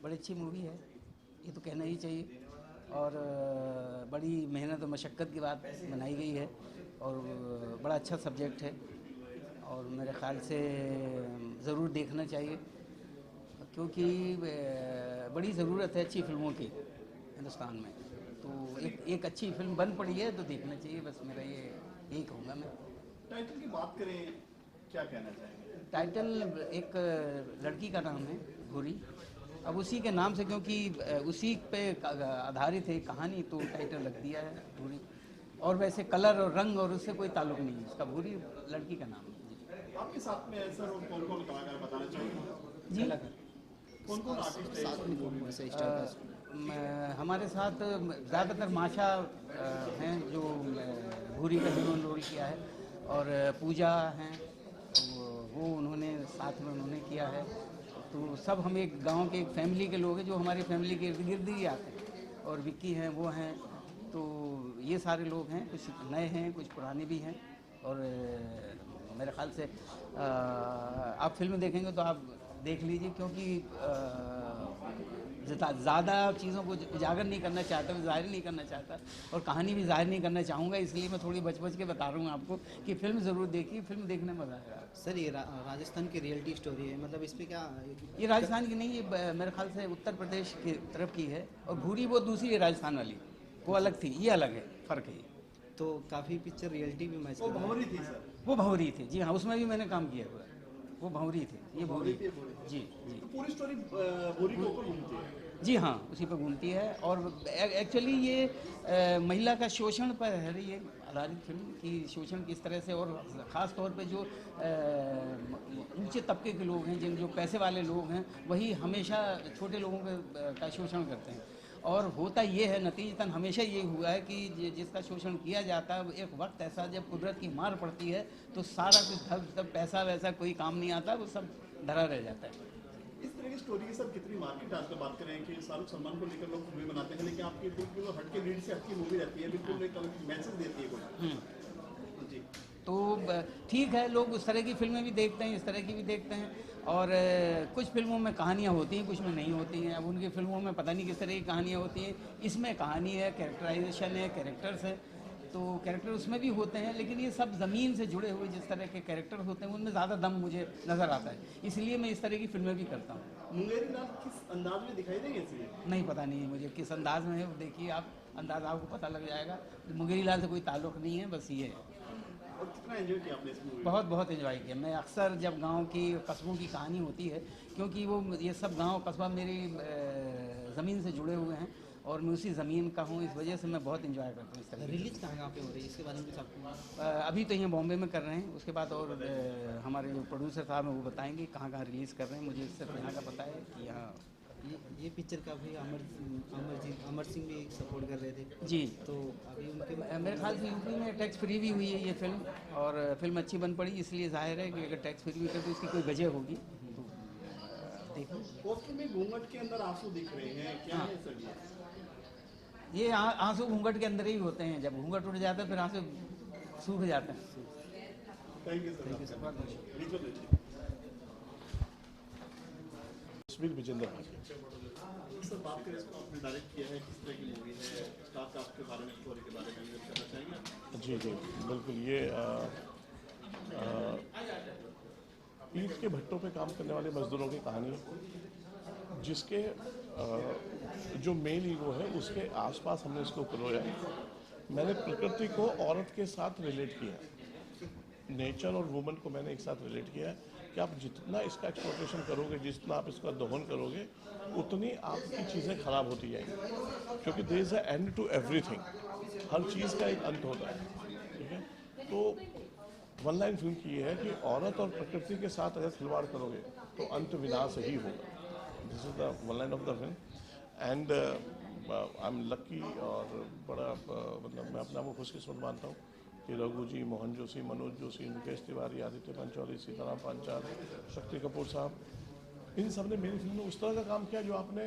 बड़ी अच्छी मूवी है, ये तो कहना ही चाहिए। और बड़ी मेहनत और मशक्क़त की बात बनाई गई है और बड़ा अच्छा सब्जेक्ट है और मेरे ख़्याल से ज़रूर देखना चाहिए, क्योंकि बड़ी ज़रूरत है अच्छी फ़िल्मों की हिंदुस्तान में। तो एक अच्छी फिल्म बन पड़ी है तो देखना चाहिए, बस मेरा ये यही कहूँगा मैं। टाइटल की बात करें, क्या कहना चाहेंगे? टाइटल एक लड़की का नाम है भूरी, अब उसी के नाम से, क्योंकि उसी पे आधारित है कहानी, तो टाइटल रख दिया है भूरी। और वैसे कलर और रंग और उससे कोई ताल्लुक नहीं है, उसका भूरी लड़की का नाम है जी। आपके साथ में ऐसा कौन कौन कलाकार बताना चाहेंगे? जी कौन कौन आर्टिस्ट है साथ में कौन कौन से स्टार कास्ट? हमारे साथ ज़्यादातर माशा हैं जो भूरी का हीरोइन रोल किया है, और पूजा हैं वो उन्होंने साथ में उन्होंने किया है। तो सब हम एक गांव के एक फैमिली के लोग हैं जो हमारी फैमिली के इर्द गिर्द ही आते हैं, और विक्की हैं वो हैं, तो ये सारे लोग हैं, कुछ नए हैं कुछ पुराने भी हैं। और मेरे ख्याल से आप फिल्म देखेंगे तो आप देख लीजिए, क्योंकि ज़्यादा चीज़ों को उजागर नहीं करना चाहता, मैं ज़ाहिर नहीं करना चाहता, और कहानी भी ज़ाहिर नहीं करना चाहूँगा, इसलिए मैं थोड़ी बच के बता रहा हूँ आपको कि फ़िल्म ज़रूर देखिए, फिल्म देखने में मज़ा आएगा। सर ये राजस्थान की रियलिटी स्टोरी है, मतलब इस पे क्या? ये राजस्थान की नहीं, ये मेरे ख्याल से उत्तर प्रदेश की तरफ की है, और भूरी वो दूसरी है राजस्थान वाली, वो अलग थी, ये अलग है, फ़र्क है। तो काफ़ी पिक्चर रियलिटी भी मैच वो कर रहा है। भंवरी थी सर। वो भंवरी थी जी हाँ, उसमें भी मैंने काम किया हुआ है, वो भंवरी थे, ये भंवरी जी जी। तो पूरी स्टोरी भूरी के ऊपर घूमती है। जी हाँ, उसी पर घूमती है, और एक्चुअली ये महिला का शोषण पर है ये आधारित फिल्म, कि शोषण किस तरह से, और ख़ास तौर पे जो ऊंचे तबके के लोग हैं, जो पैसे वाले लोग हैं, वही हमेशा छोटे लोगों का शोषण करते हैं। और होता ये है, नतीजतन हमेशा ये हुआ है कि जिसका शोषण किया जाता है, एक वक्त ऐसा जब कुदरत की मार पड़ती है तो सारा कुछ तब पैसा वैसा कोई काम नहीं आता, वो सब धरा रह जाता है। इस तरह की स्टोरी की सर कितनी मार्केट आजकल बात करें कि शाहरुख सलमान को लेकर लोग मूवी बनाते हैं, लेकिन आपकी बिल्कुल हटके रीड से हटकी मूवी रहती है, बिल्कुल एक अलग मैसेज देती है कोई जी। तो ठीक है, लोग उस तरह की फिल्में भी देखते हैं, इस तरह की भी देखते हैं, और कुछ फिल्मों में कहानियाँ होती हैं, कुछ में नहीं होती हैं। अब उनकी फिल्मों में पता नहीं किस तरह की कहानियाँ होती हैं, इसमें कहानी है, कैरेक्टराइजेशन है, कैरेक्टर्स है, तो कैरेक्टर उसमें भी होते हैं, लेकिन ये सब ज़मीन से जुड़े हुए जिस तरह के कैरेक्टर होते हैं उनमें ज़्यादा दम मुझे नज़र आता है, इसलिए मैं इस तरह की फिल्में भी करता हूँ। मुंगेरी लाल किस अंदाज में दिखाई देंगे इसलिए? नहीं, पता नहीं है मुझे किस अंदाज में है, वो देखिए आप, अंदाज आपको पता लग जाएगा। मुंगेरी लाल से कोई ताल्लुक़ नहीं है, बस ये है। और कितना एंजॉय किया आपने इस मूवी? बहुत बहुत एंजॉय किया। मैं अक्सर जब गांव की कस्बों की कहानी होती है, क्योंकि वो ये सब गांव कस्बा मेरी ज़मीन से जुड़े हुए हैं, और मैं उसी ज़मीन का हूँ, इस वजह से मैं बहुत एंजॉय करता हूँ इस तरह की। रिलीज कहाँ पे हो रही है, इसके बारे में कुछ आपको? अभी तो यहाँ बॉम्बे में कर रहे हैं, उसके बाद और हमारे जो प्रोड्यूसर साहब हैं वो बताएंगे कहाँ कहाँ रिलीज़ कर रहे हैं। मुझे सिर्फ यहाँ का पता है कि यहाँ ये पिक्चर का भी अमर सिंह भी सपोर्ट कर रहे थे जी। तो अभी उनके मेरे ख्याल से यूपी में टैक्स फ्री भी हुई है ये फिल्म, और फिल्म अच्छी बन पड़ी, इसलिए जाहिर है कि अगर टैक्स फ्री हुई तो उसकी कोई वजह होगी। तो देखो, पोस्टर में घूंघट के अंदर आंसू दिख रहे हैं, क्या है सर ये आंसू घूंघट के अंदर ही होते हैं, जब घूंघट उठ जाता है फिर आंसू सूख जाते हैं। Thank you sir. तस्वीर विजेंद्र भाटिया। सर बात करें, इसको आपने डायरेक्ट किया है, किस तरह की मूवी है, स्टार कास्ट के बारे में, स्टोरी के बारे में करना चाहेंगे? जी जी बिल्कुल। ये ईंट के भट्टों पे काम करने वाले मजदूरों की कहानी है, जिसके जो मेन हीरो है उसके आसपास हमने इसको पिरोया है। मैंने प्रकृति को औरत के साथ रिलेट किया है, नेचर और वुमन को मैंने एक साथ रिलेट किया है कि आप जितना इसका एक्सप्लॉयटेशन करोगे, जितना आप इसका दोहन करोगे, उतनी आपकी चीज़ें खराब होती जाएंगी, क्योंकि there is a end to everything. हर चीज़ का एक अंत होता है, ठीक है। तो वन लाइन फिल्म की ये है कि औरत और प्रकृति के साथ अगर खिलवाड़ करोगे तो अंत विनाश ही होगा। This is the one line of the film, and I am lucky, और बड़ा मतलब मैं अपने आप को खुशकिस्मत मानता हूँ कि रघु जी, मोहन जोशी, मनोज जोशी, मुकेश तिवारी, आदित्य पंचौली, सीताराम पांचाल, शक्ति कपूर साहब, इन सब ने मेरी फिल्म में उस तरह का काम किया जो आपने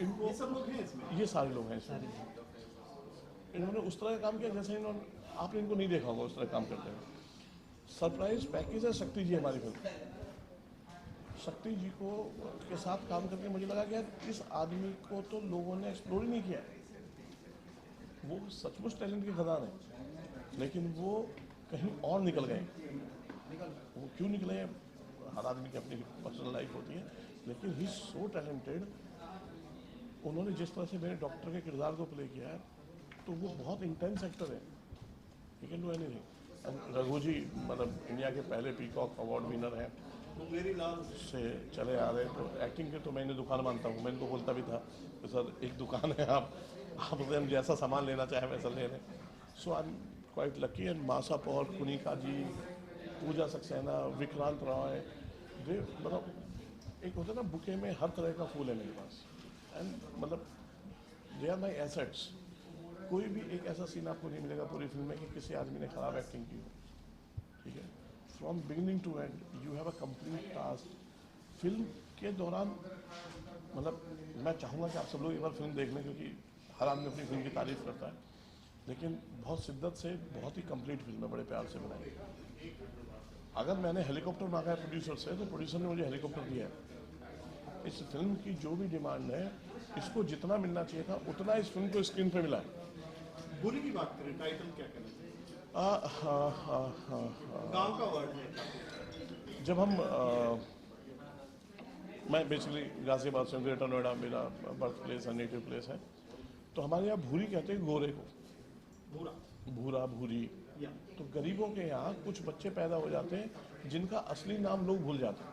इनको, ये सब लोग हैं इसमें? ये सारे लोग हैं इसमें, इन्होंने उस तरह का काम किया जैसे इन्होंने, आपने इनको नहीं देखा होगा उस तरह काम करते हैं। सरप्राइज पैकेज है शक्ति जी हमारी फिल्म। शक्ति जी को के साथ काम करके मुझे लगा कि यार इस आदमी को तो लोगों ने एक्सप्लोर ही नहीं किया है। वो सचमुच टैलेंट के खदान है, लेकिन वो कहीं और निकल गए। वो क्यों निकले, हर आदमी की अपनी पर्सनल लाइफ होती है, लेकिन ही सो टैलेंटेड। उन्होंने जिस तरह से मेरे डॉक्टर के किरदार को प्ले किया है, तो वो बहुत इंटेंस एक्टर है, he can do anything. Raghu ji मतलब इंडिया के पहले पीकॉक अवार्ड विनर हैं, से चले आ रहे, तो एक्टिंग के तो मैंने दुकान मानता हूँ। मैंने तो बोलता भी था कि सर एक दुकान है, आप हम जैसा सामान लेना चाहे वैसा ले लें। So I am quite lucky. And मासा पौर, कुनिका जी, पूजा सक्सेना, विक्रांत रॉय, वे मतलब एक होता है ना बुके में हर तरह का फूल है मेरे पास। एंड मतलब दे आर माई एसेट्स। कोई भी एक ऐसा सीन आपको नहीं मिलेगा पूरी फिल्म में कि किसी आदमी ने खराब एक्टिंग की हो, ठीक है। From beginning to end you have a complete task. Film के दौरान मतलब मैं चाहूँगा कि आप सब लोग एक बार फिल्म देख लें, क्योंकि हर आदमी अपनी फिल्म की तारीफ करता है, लेकिन बहुत शिद्दत से बहुत ही कंप्लीट फिल्म है, बड़े प्यार से बनाई। अगर मैंने हेलीकॉप्टर मांगा है प्रोड्यूसर से, तो प्रोड्यूसर ने मुझे हेलीकॉप्टर दिया है। इस फिल्म की जो भी डिमांड है, इसको जितना मिलना चाहिए था उतना इस फिल्म को स्क्रीन पे मिला है। बुरी की बात करें, टाइटल क्या कहना चाहिए? गांव का वर्ड है। जब हम मैं बेसिकली गाजियाबाद से, ग्रेटर नोएडा मेरा बर्थ प्लेस है, नेटिव प्लेस है, तो हमारे यहाँ भूरी कहते हैं गोरे को, भूरा भूरा भूरी। या तो गरीबों के यहाँ कुछ बच्चे पैदा हो जाते हैं जिनका असली नाम लोग भूल जाते हैं,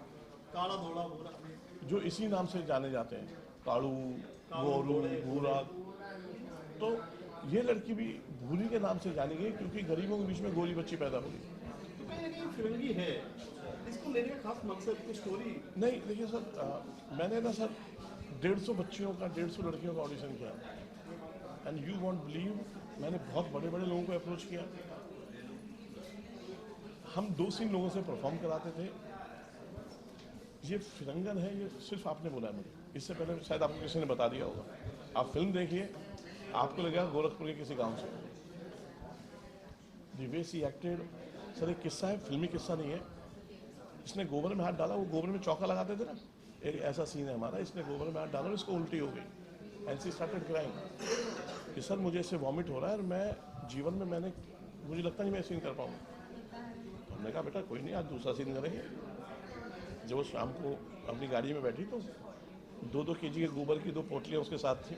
काला धोला भूरा, जो इसी नाम से जाने जाते हैं, कालू, गोरू, भूरा। तो ये लड़की भी भूरी के नाम से जानी गई क्योंकि गरीबों के बीच में गोरी बच्ची पैदा हो गई। तो कहीं ना कहीं फिरंगी है, इसको लेने का खास मकसद कुछ स्टोरी नहीं देखिए सर, मैंने ना सर 150 बच्चियों का 150 लड़कियों का ऑडिशन किया, एंड यू वॉन्ट बिलीव, मैंने बहुत बड़े बड़े लोगों को अप्रोच किया। हम 2-3 लोगों से परफॉर्म कराते थे। ये फिरंगन है, ये सिर्फ आपने बोला है मुझे, इससे पहले शायद आपको किसी ने बता दिया होगा। आप फिल्म देखिए, आपको लगेगा गोरखपुर के किसी गांव से। The way she acted, sir एक किस्सा है, फिल्मी किस्सा नहीं है। इसने गोबर में हाथ डाला, वो गोबर में चौका लगाते थे ना, एक ऐसा सीन है हमारा। इसने गोबर में हाथ डाला और इसको उल्टी हो गई, एंड शी स्टार्टेड क्राइंग कि सर मुझे इससे वॉमिट हो रहा है और मैं जीवन में मुझे लगता नहीं मैं सीन कर पाऊँगा। तो हमने कहा बेटा कोई नहीं, आज दूसरा सीन करेंगे। जब वो शाम को अपनी गाड़ी में बैठी तो 2-2 केजी के गोबर की 2 पोटलियाँ उसके साथ थी।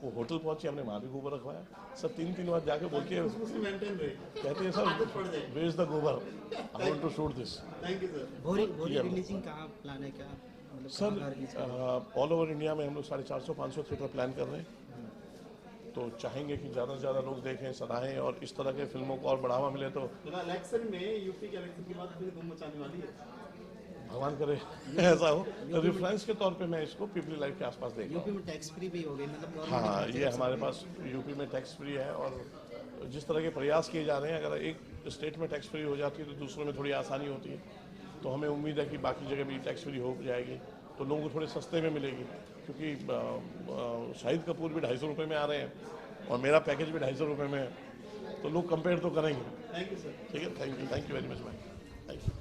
वो होटल पहुंची, हमने वहाँ भी गोबर रखवाया। सब 3-3 बार जाके बोलती है, कहती है सर वेयर इज द गोबर, I want to shoot this. Thank you sir. भोरी रिलीजिंग कहाँ प्लान है, क्या मतलब सर ऑल ओवर इंडिया में हम लोग 450-500 थिएटर प्लान कर रहे हैं। तो चाहेंगे कि ज़्यादा से ज़्यादा लोग देखें, सराहें, और इस तरह के फिल्मों को और बढ़ावा मिले। तो इलेक्शन में यूपी के इलेक्शन की बात फिर धूम मचाने वाली है, भगवान करे ऐसा हो। रेफरेंस के तौर पे मैं इसको पीपली लाइफ के आसपास देख रहा यूपी हूँ। में टैक्स फ्री भी हो गई, मतलब हाँ, ये हमारे पास यूपी में टैक्स फ्री है, और जिस तरह के प्रयास किए जा रहे हैं, अगर एक स्टेट में टैक्स फ्री हो जाती है तो दूसरों में थोड़ी आसानी होती है। तो हमें उम्मीद है कि बाकी जगह भी टैक्स फ्री हो जाएगी, तो लोगों को थोड़े सस्ते में मिलेगी। क्योंकि शाहिद कपूर भी 250 रुपये में आ रहे हैं और मेरा पैकेज भी 250 रुपये में है, तो लोग कंपेयर तो करेंगे। Thank you sir. ठीक है, थैंक यू वेरी मच भाई, थैंक यू।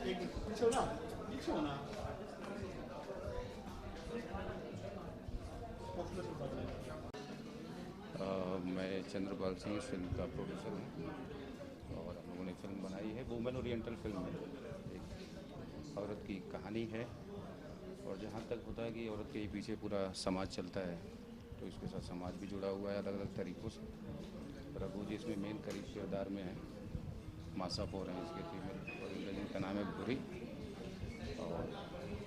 एक पीछे होना, पीछे होना। मैं चंद्रपाल सिंह इस फिल्म का प्रोड्यूसर हूँ, और हम लोगों ने फिल्म बनाई है। वुमेन ओरिएंटल फिल्म है, एक औरत की कहानी है, और जहाँ तक होता है कि औरत के ही पीछे पूरा समाज चलता है, तो इसके साथ समाज भी जुड़ा हुआ है अलग अलग तरीक़ों से। रघु जी इसमें मेन किरदार में है, मासा पौर हैं इसके फीमेल, और जिनका नाम है भूरी, और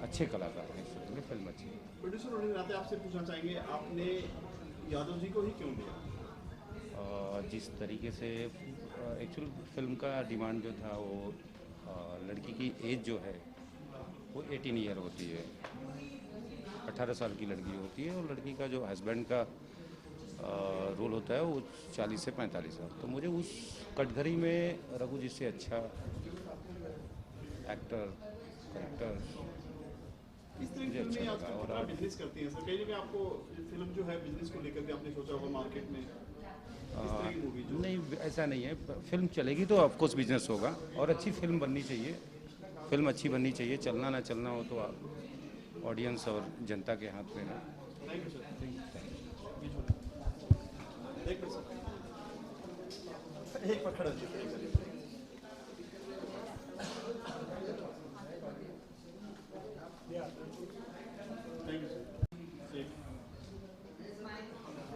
अच्छे कलाकार हैं इस फिल्म में। फिल्म अच्छी है। प्रोड्यूसर होने के नाते आपसे पूछना चाहेंगे, आपने यादव जी को ही क्यों लिया? जिस तरीके से एक्चुअल फिल्म का डिमांड जो था, वो लड़की की एज जो है वो 18 ईयर होती है, 18 साल की लड़की होती है, और लड़की का जो हस्बैंड का रोल होता है वो 40 से 45 साल। तो मुझे उस कटघरी में रघु जी से अच्छा एक्टर करेक्टर इस तरह की फिल्में आजकल कितना बिजनेस करती हैं सर? कहीं ना कहीं आपको फिल्म जो है बिजनेस को लेकर के आपने सोचा होगा मार्केट में, इस तरह की मूवी जो नहीं, ऐसा नहीं है। फिल्म चलेगी तो ऑफकोर्स बिजनेस होगा, और अच्छी फिल्म बननी चाहिए। फिल्म अच्छी बननी चाहिए, चलना ना चलना हो तो ऑडियंस और जनता के हाथ में है। Thank you sir. एक मिनट सर, एक पकड़ थैंक यू सर।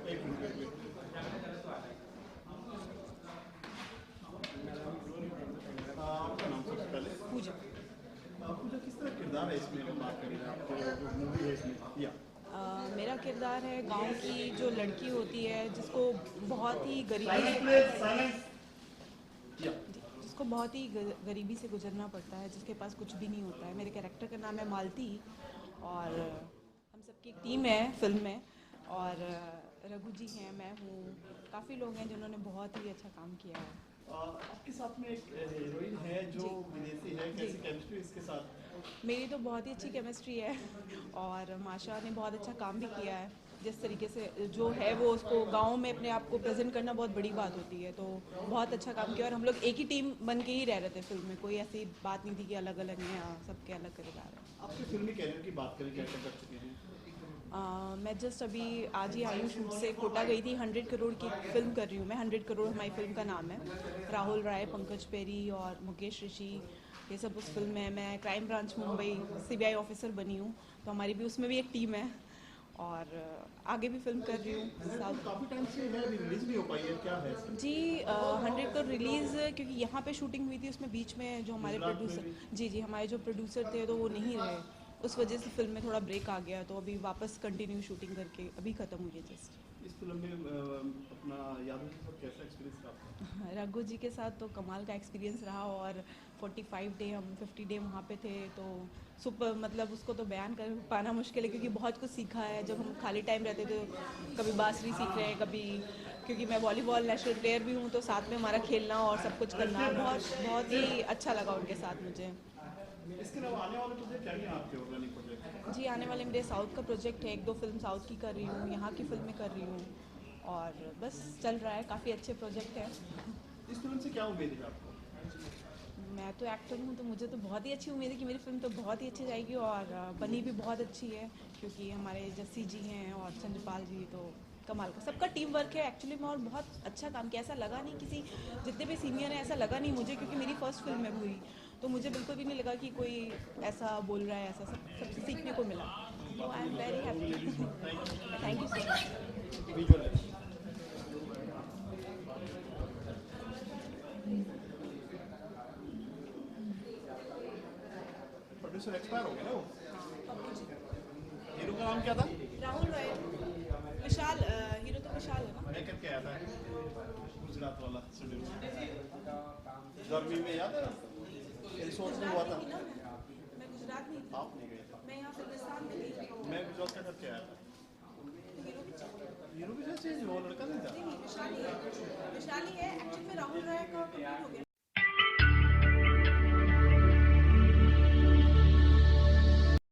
एक मिनट आपका नाम सबसे पहले? पूजा। पूजा, किस तरह किरदार है इसमें बात करें आपको, जो मूवी है इसमें? या मेरा किरदार है गांव की जो लड़की होती है जिसको बहुत ही जिसको बहुत ही गरीबी से गुजरना पड़ता है, जिसके पास कुछ भी नहीं होता है। मेरे कैरेक्टर का नाम है मालती और हम सबकी एक टीम है फिल्म में और रघु जी हैं, मैं हूँ, काफ़ी लोग हैं जिन्होंने बहुत ही अच्छा काम किया है। आपके साथ में एक हीरोइन है जो विदेशी है, कैसी केमिस्ट्री इसके साथ? मेरी तो बहुत ही अच्छी केमिस्ट्री है और माशा ने बहुत अच्छा काम भी किया है। जिस तरीके से जो है वो उसको गांव में अपने आप को प्रेजेंट करना बहुत बड़ी बात होती है, तो बहुत अच्छा काम किया और हम लोग एक ही टीम बन के ही रह रहे थे फिल्म में। कोई ऐसी बात नहीं थी कि अलग अलग हैं, सबके अलग किरदार हैं। आपके फिल्मी कैरियर की बात करें, क्या क्या कर चुके हैं? मैं जस्ट अभी आज ही आई हूँ शूट से, कोटा गई थी। 100 करोड़ की फिल्म कर रही हूँ मैं। 100 करोड़ हमारी फिल्म का नाम है। राहुल राय, पंकज पेरी और मुकेश ऋषि ये सब उस फिल्म में है। मैं crime branch Mumbai CBI officer बनी हूँ, तो हमारी भी उसमें भी एक टीम है और आगे भी फिल्म कर रही हूँ। काफी टाइम से है, रिलीज नहीं हो पाई है, क्या है? जी 100 करोड़ रिलीज़ क्योंकि यहाँ पे शूटिंग हुई थी, उसमें बीच में जो हमारे प्रोड्यूसर जी हमारे जो प्रोड्यूसर थे तो वो नहीं रहे, उस वजह से फिल्म में थोड़ा ब्रेक आ गया, तो अभी वापस कंटिन्यू शूटिंग करके अभी ख़त्म हुई है जस्ट। इस फिल्म में अपना यादों के साथ कैसा एक्सपीरियंस रहा आपका? रघु जी के साथ तो कमाल का एक्सपीरियंस रहा और 45 डे हम 50 डे वहाँ पे थे, तो सुपर, मतलब उसको तो बयान कर पाना मुश्किल है क्योंकि बहुत कुछ सीखा है। जब हम खाली टाइम रहते थे कभी बांसुरी सीख रहे हैं, कभी क्योंकि मैं वॉलीबॉल नेशनल प्लेयर भी हूँ, तो साथ में हमारा खेलना और सब कुछ करना बहुत ही अच्छा लगा उनके साथ मुझे। इसके अलावा आने वाले प्रोजेक्ट क्या हैं आपके ऑर्गेनिक प्रोजेक्ट? जी आने वाले मेरे साउथ का प्रोजेक्ट है, 1-2 फिल्म साउथ की कर रही हूँ, यहाँ की फिल्में कर रही हूँ और बस चल रहा है, काफ़ी अच्छे प्रोजेक्ट हैं। इस फिल्म से क्या उम्मीद है आपको? मैं तो एक्टर हूँ तो मुझे तो बहुत ही अच्छी उम्मीद है कि मेरी फिल्म तो बहुत ही अच्छी जाएगी और बनी भी बहुत अच्छी है क्योंकि हमारे जस्सी जी हैं और चंद्रपाल जी, तो कमाल का सबका टीम वर्क है एक्चुअली में और बहुत अच्छा काम किया। ऐसा लगा नहीं किसी जितने भी सीनियर हैं, ऐसा लगा नहीं मुझे, क्योंकि मेरी फर्स्ट फिल्म है पूरी, तो मुझे बिल्कुल भी नहीं लगा कि कोई ऐसा बोल रहा है, ऐसा सबसे सीखने को मिला, तो I am very happy. Thank you so much. Producer expire हो गया ना वो? हीरो का नाम क्या था? राहुल राय। विशाल, हीरो तो विशाल है ना? मैं करके आया था गुजरात वाला शेड्यूल, गर्मी में, याद है? रिसोर्ट में हुआ था। मैं गुजरात नहीं थी, आप नहीं गए थे? मैं यहाँ फिलिस्तान में थी। मैं गुजरात का करके आया था। हीरो भी चेंज हुआ, लड़का नहीं था? विशाल ही है एक्चुअली में। राहुल राय का कंप्लीट हो गया।